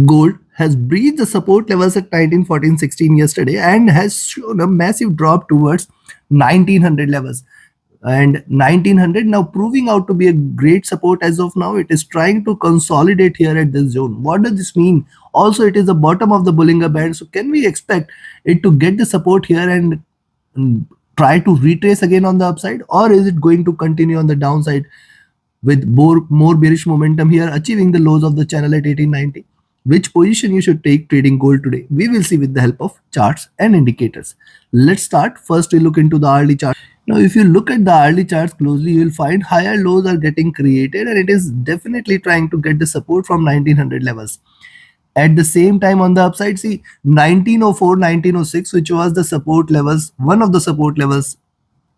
Gold has breached the support levels at 1914-16 yesterday and has shown a massive drop towards 1900 levels. And 1900 now proving out to be a great support as of now. It is trying to consolidate here at this zone. What does this mean? Also, it is the bottom of the Bollinger Band. So can we expect it to get the support here and try to retrace again on the upside, or is it going to continue on the downside with more bearish momentum here, achieving the lows of the channel at 1890? Which position you should take trading gold today? We will see with the help of charts and indicators. Let's start. First, we look into the hourly chart. Now, if you look at the hourly charts closely, you will find higher lows are getting created, and it is definitely trying to get the support from 1900 levels. At the same time, on the upside, see 1904, 1906, which was the support levels, one of the support levels,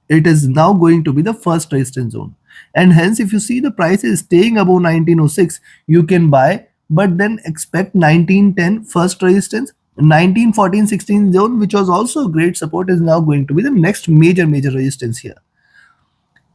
it is now going to be the first resistance zone. And hence, if you see the price is staying above 1906, you can buy, but then expect 1910 first resistance. 1914-16 zone, which was also a great support, is now going to be the next major resistance here.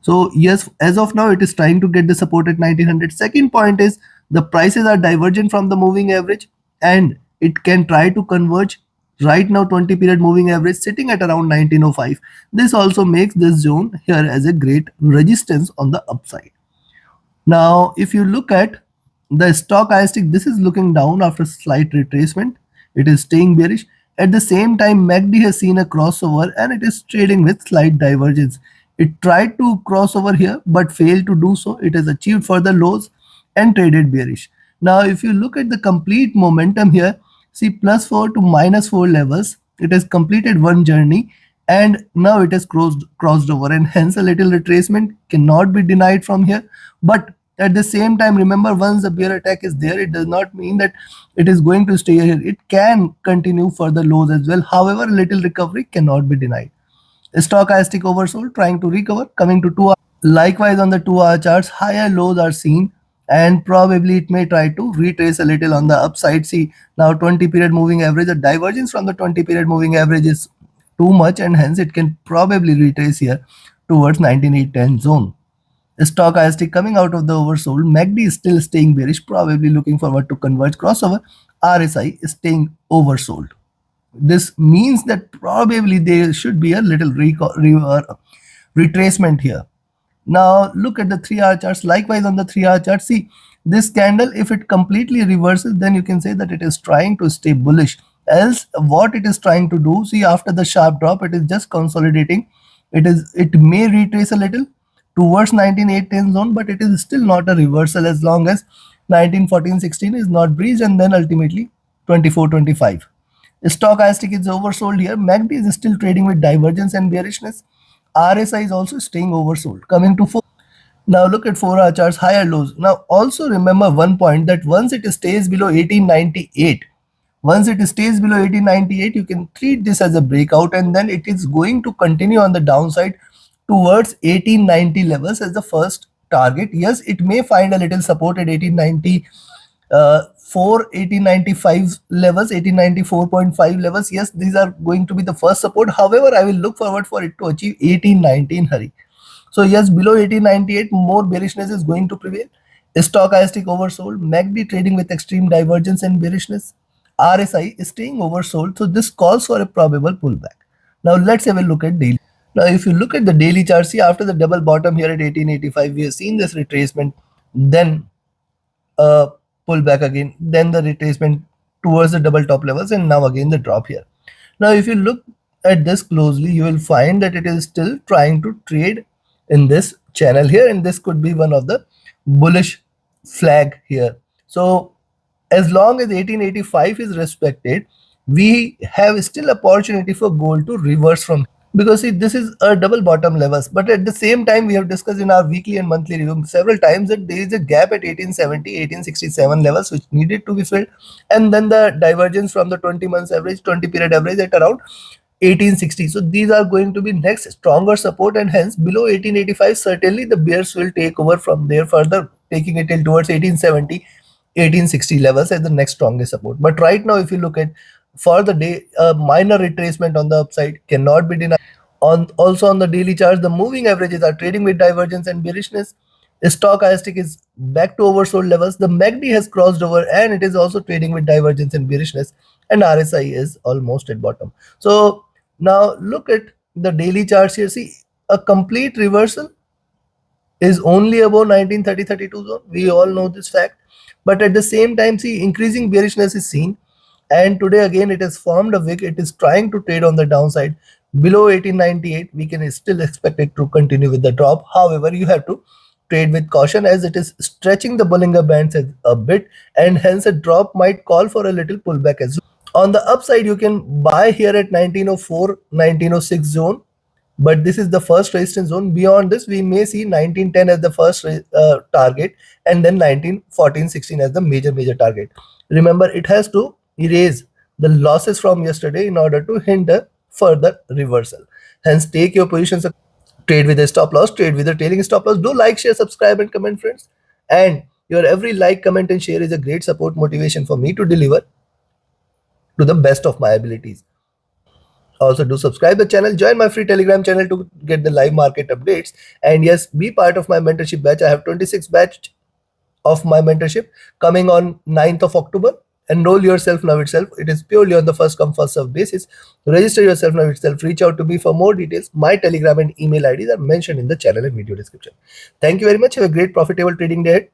So yes, as of now, it is trying to get the support at 1900. Second point is the prices are divergent from the moving average, and it can try to converge. Right now, 20 period moving average sitting at around 1905. This also makes this zone here as a great resistance on the upside. Now, if you look at the stochastic, this is looking down after slight retracement. It is staying bearish. At the same time, MACD has seen a crossover and it is trading with slight divergence. It tried to cross over here but failed to do so. It has achieved further lows and traded bearish. Now, if you look at the complete momentum here, see +4 to -4 levels. It has completed one journey and now it has crossed over, and hence a little retracement cannot be denied from here. But at the same time, remember, once the bear attack is there, it does not mean that it is going to stay here. It can continue further lows as well. However, a little recovery cannot be denied. Stochastic oversold trying to recover, coming to 2 hour. Likewise, on the 2 hour charts, higher lows are seen and probably it may try to retrace a little on the upside. See, now 20 period moving average, the divergence from the 20 period moving average is too much, and hence it can probably retrace here towards 19810 zone. Stochastic coming out of the oversold. MACD is still staying bearish, probably looking forward to converge crossover. RSI is staying oversold. This means that probably there should be a little retracement here. Now look at the 3 hour charts. Likewise, on the 3 hour chart, see this candle, if it completely reverses, then you can say that it is trying to stay bullish. Else what it is trying to do, see, after the sharp drop, it is just consolidating. It may retrace a little towards 19810 zone, but it is still not a reversal as long as 1914-16 is not breached, and then ultimately 24-25. Stochastic is oversold here. MACD is still trading with divergence and bearishness. RSI is also staying oversold. Coming to 4. Now look at 4 hour charts, higher lows. Now also remember one point, that once it stays below 1898, you can treat this as a breakout, and then it is going to continue on the downside towards 1890 levels as the first target. Yes, it may find a little support at 1890 1895 levels, 1894.5 levels. Yes, these are going to be the first support. However, I will look forward for it to achieve 1890 in hurry. So yes, below 1898, more bearishness is going to prevail. Stochastic oversold, MACD trading with extreme divergence and bearishness. RSI is staying oversold, so this calls for a probable pullback. Now let's have a look at daily. Now if you look at the daily chart, see, after the double bottom here at 1885, we have seen this retracement, then pull back again, then the retracement towards the double top levels, and now again the drop here. Now if you look at this closely, you will find that it is still trying to trade in this channel here, and this could be one of the bullish flag here. So as long as 1885 is respected, we have still opportunity for gold to reverse from, because see, this is a double bottom levels, but at the same time we have discussed in our weekly and monthly review several times that there is a gap at 1870 1867 levels which needed to be filled, and then the divergence from the 20 months average, 20 period average at around 1860. So these are going to be next stronger support, and hence below 1885 certainly the bears will take over from there, further taking it till towards 1870 1860 levels as the next strongest support. But right now, if you look at for the day, a minor retracement on the upside cannot be denied. Also on the daily charts, the moving averages are trading with divergence and bearishness. Stochastic is back to oversold levels. The MACD has crossed over and it is also trading with divergence and bearishness, and RSI is almost at bottom. So now look at the daily charts here. See, a complete reversal is only above 1930-32 zone. We all know this fact. But at the same time, see, increasing bearishness is seen. And today again, it has formed a wick. It is trying to trade on the downside. Below 1898, we can still expect it to continue with the drop. However, you have to trade with caution as it is stretching the Bollinger Bands a bit, and hence a drop might call for a little pullback as well. On the upside, you can buy here at 1904, 1906 zone, but this is the first resistance zone. Beyond this, we may see 1910 as the first target, and then 1914-16 as the major target. Remember, it has to erase the losses from yesterday in order to hinder further reversal. Hence, take your positions, trade with a stop loss, trade with a trailing stop loss. Do like, share, subscribe, and comment, friends. And your every like, comment, and share is a great support motivation for me to deliver to the best of my abilities. Also, do subscribe the channel, join my free Telegram channel to get the live market updates, and yes, be part of my mentorship batch. I have 26 batch of my mentorship coming on 9th of October. Enroll yourself now itself. It is purely on the first come first serve basis. Register yourself now itself. Reach out to me for more details. My Telegram and email IDs are mentioned in the channel and video description. Thank you very much. Have a great profitable trading day ahead.